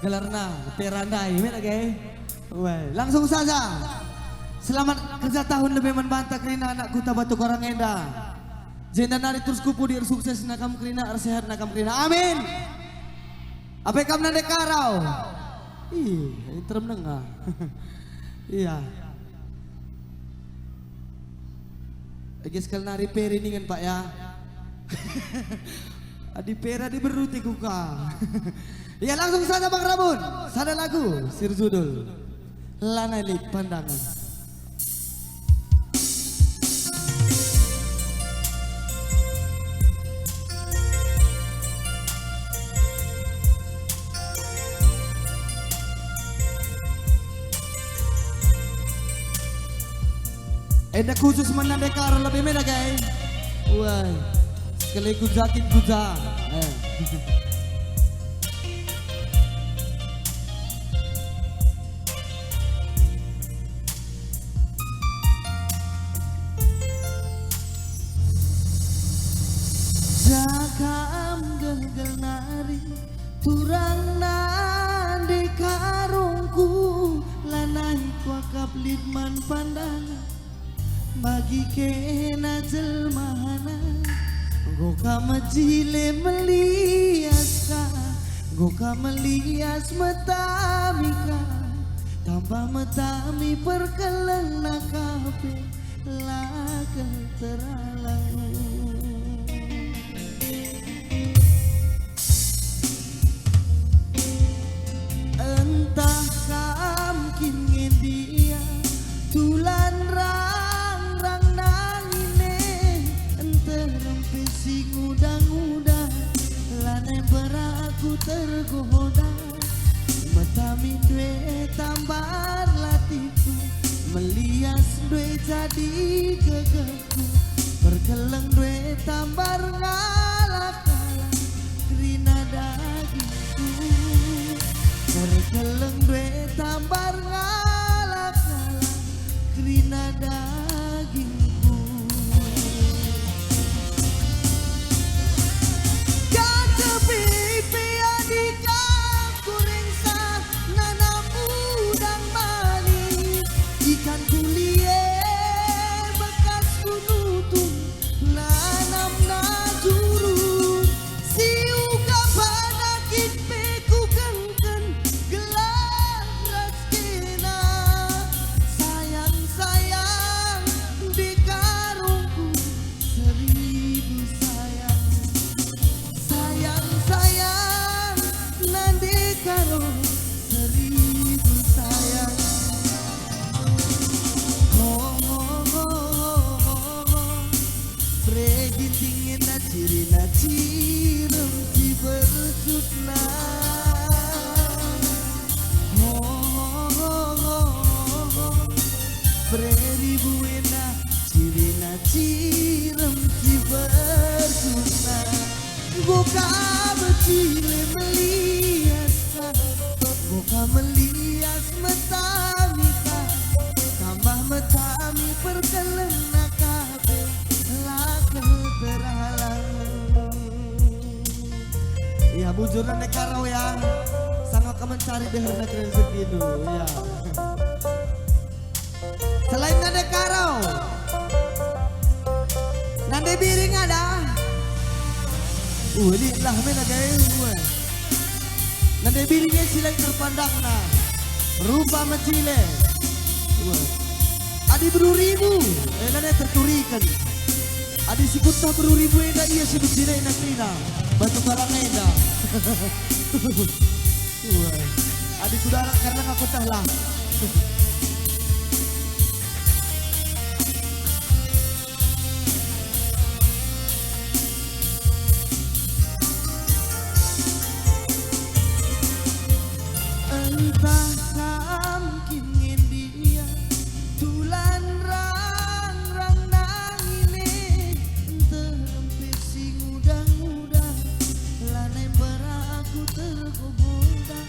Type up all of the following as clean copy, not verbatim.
gelarna Terandai, mana gay? Wah, langsung saja. Selamat kerja tahun lebih membantah kerina anak kuta batu korang enda. Jenda nari terus kupu dir sukses nakam kerina sehat nakam kerina. Amin. Apa kam nade karau? Ih, terem nengah. Iya. Lagi sekali nari peri nih kan Pak ya. Adi pera di beruti kuka. Ya langsung saja Bang Rabun. Sada lagu sir judul Lanali Pandangan. Eda khusus menandekar lebih mena guys. Wah, sekali kujakin kuja. Jakam gegel nari turang nande karungku lanai kuakap lidman pandangan bagi kena jelmahana goka majile meliaska goka melias metamika tambah metami perkeleng nakape lakel teralang. Entah kam kini dia tulan rang nangine ente rempesi ngudang-udang lanai beraku tergoda metami dwe tambar latiku melias dwe jadi gegeku perkeleng dwe tambar ngalak-ngalak kerina dagingku perkeleng dwe tambar ngalak-ngalak kerina dagingku. Kaca pipi adika kuring sah nanam udang manis ikan kulie bekas kunutung lanam najuru siu kapanakit peku kengken gelar raskina sayang-sayang di karungku seribu sayang sayang-sayang nanti karung seribu sayang. Pregi tingin na ciri na cirem si bersutna. Preri buena ciri na cirem si bersutna. Buka becile melias buka melias metamika tambah metami perkeleng nakabe lakel terhalang. Ya bujuran nekarau ya sangat mencari deherna rezeki itu ya. Selain nade karau nade biring ada. Ini lah mena guys. Nade biringnya silai terpandang nah rupa mencile. Adi beruribu, nade terturikan. Adi sikutah beruribu eda iya si becile na krina batu kalang eda. Adi kudara karena ngaku lah. Entah kam kingin dia tulan rang nangine ente rempesi ngudang-ngudang lanai beraku tergoda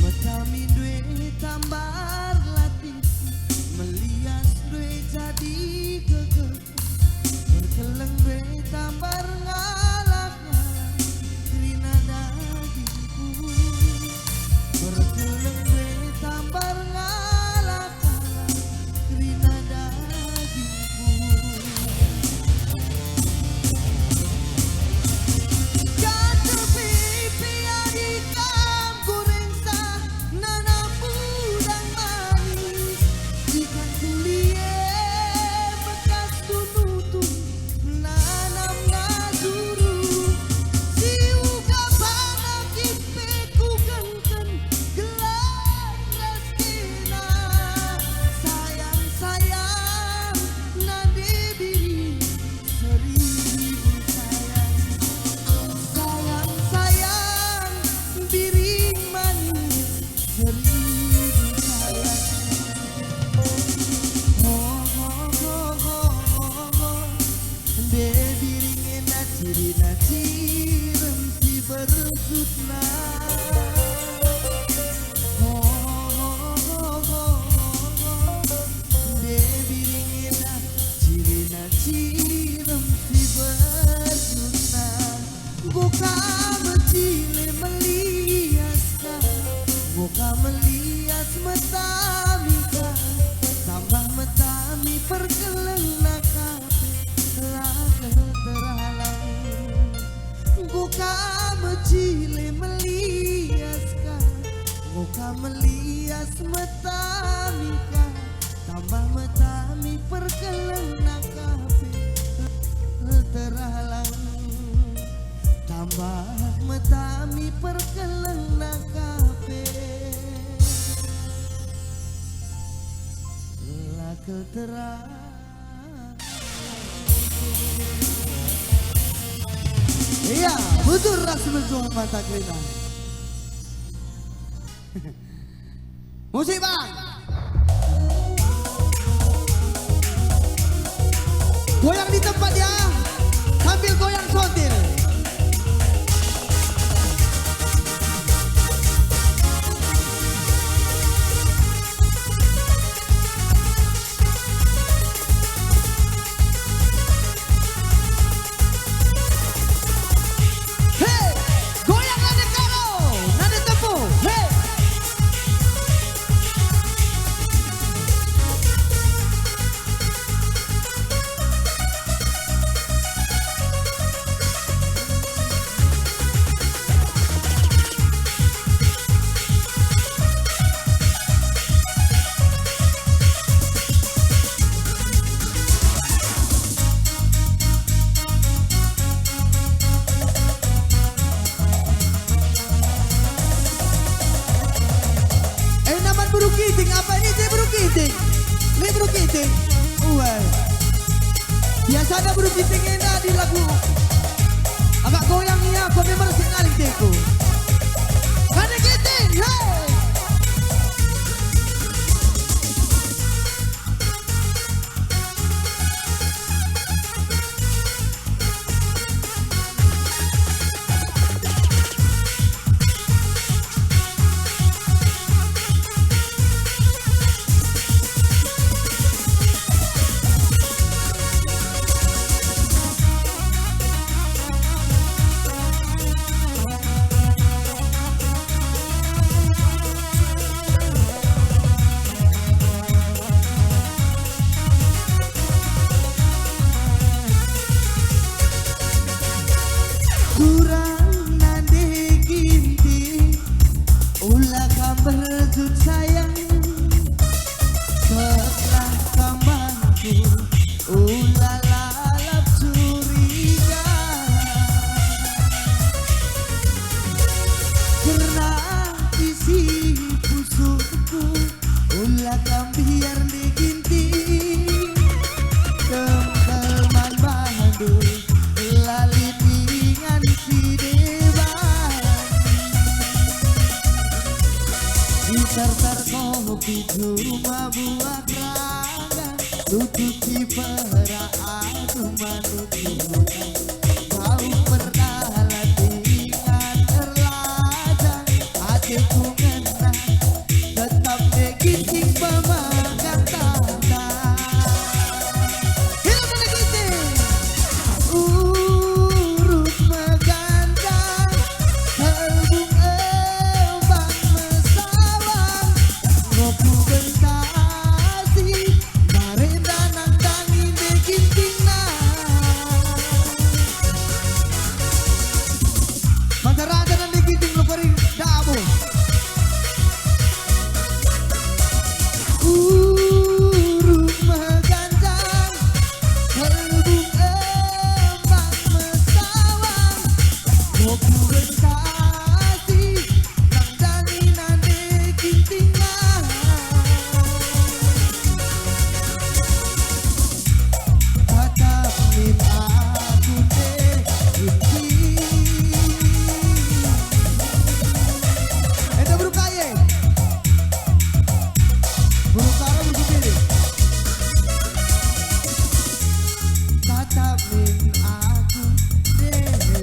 metami dwe tambar latiku melias dwe jadi gegeku perkeleng dwe tambar ngalak-ngalak kerina dagingku Cirina cirem si bersutna Debiringina cirina cirem si bersutna Buka mecile meliaskan Buka melias metamika Tambah metami perkelena kape Lakel terhalang Buka mecile meliaskan Buka melias metamika Tambah metami perkelena kape terhalang Tambah metami perkelena kape Lakel terang Iya, betul ras berjuang mata kereta. Musik bang. Goyang di tempat ya, sambil goyang sontil. Buru kiting, apa ini teh buru kiting? Ini buru kiting. Wah. Biasanya buru kiting ini di lagu agak goyang ya, kau memang sekali teku. Karena kiting, hey. Kurang nade ginti ulah berjut sayang setelah kamarku ulah lalap curiga karena isi pusukku ulah biar diginti teman Bandung lalit Tertar kopi cuma buat raga tutupi perak aku manusia kau pernah latihan terlajang hatiku ngena tetap begiting pemakan tanda hidup begiting urut megandang terbung embang mesawang ngopu bentasi marenda nandang inde gintingna Masyarakat dan diginting lo kering dabu urut megandang terbung embang mesawang ngopu bentasi nandang nande gintingna tatap min aku deh ginting Eta buru kaye buru kara buru gede tatap min aku deh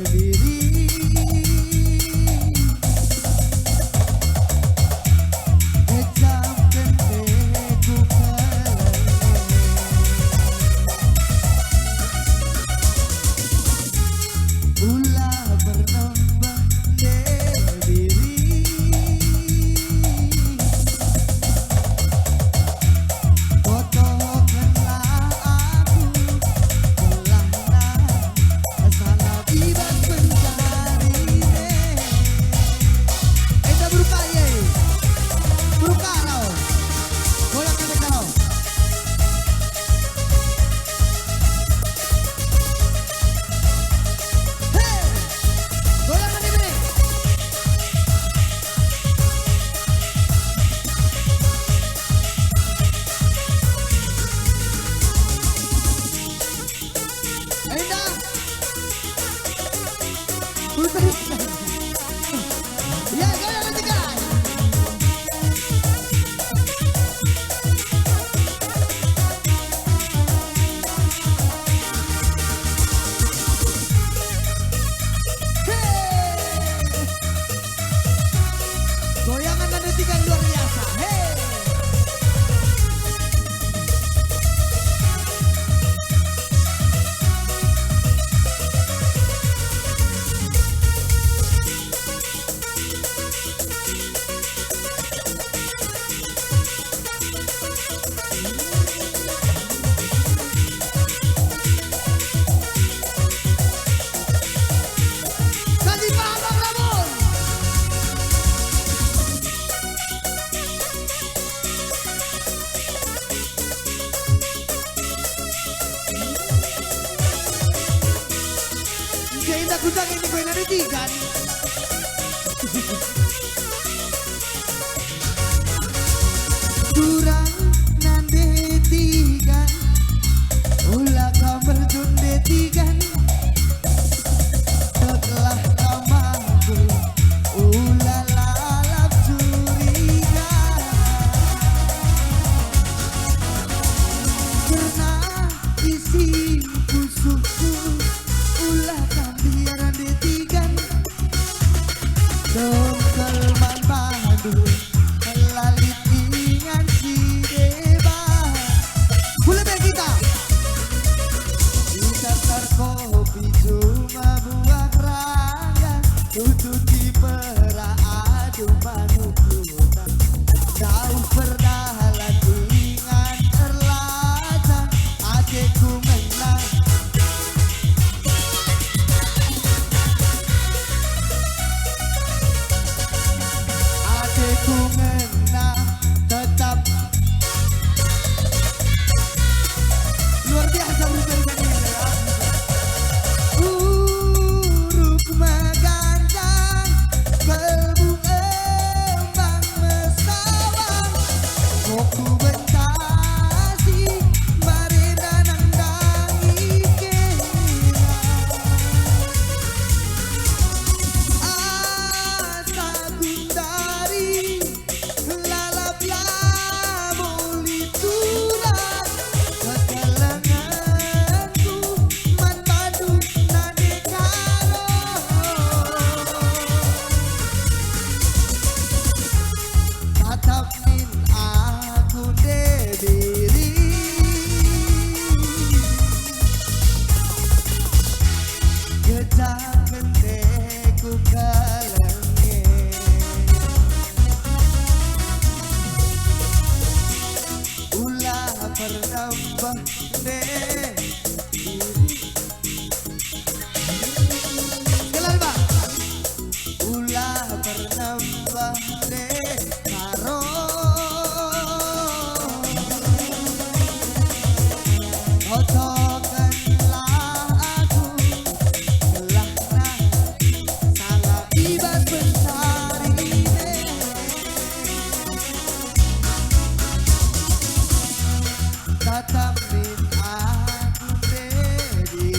Kutang ini gue nari tigan. Kurang nande tigan, ulah kamar junde tigan. Setelah kamarku, ulah lalap curiga. Karena isi pusukku, ulah kambiaran detigan. Dongkel man pandu, lalit ingan si deba. Boleh bang kita kopi cuma buah raya, tutup di pera adu manukutan. Kau pernah ingat terlacak adekku menang. Adekku menang tetap luar biasa berusaha ini ya. Uruk megandang kalbu embang mesawang, koku bentasi marina nandang ikena. Asa gundari lalap lamuli tulang, kekelenganku man padu nade karo. Tatap min aku diri, gejak kenteku kalenge. Ulah pernambah deh kelar bang. Ulah pernambah deh karo. Kocokanlah aku kelahna sangat ibas bencari. Tatap min aku diri,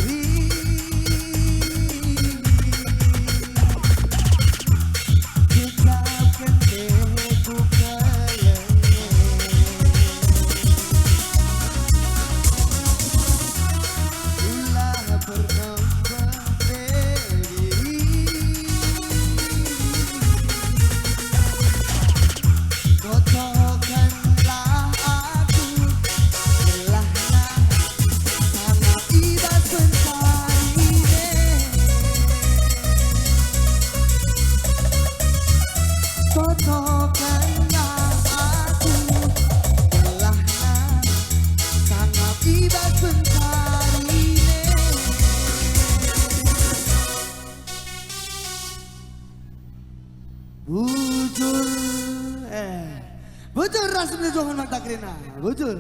gejap kenteku kalenge. Ulah pernambah diri, kocokanlah aku kelahna sangat ibas bencari. Kocokanlah aku kelahna sangat ibas bencari. Bujur bujur rasmi Johan Magda Krina, bujur.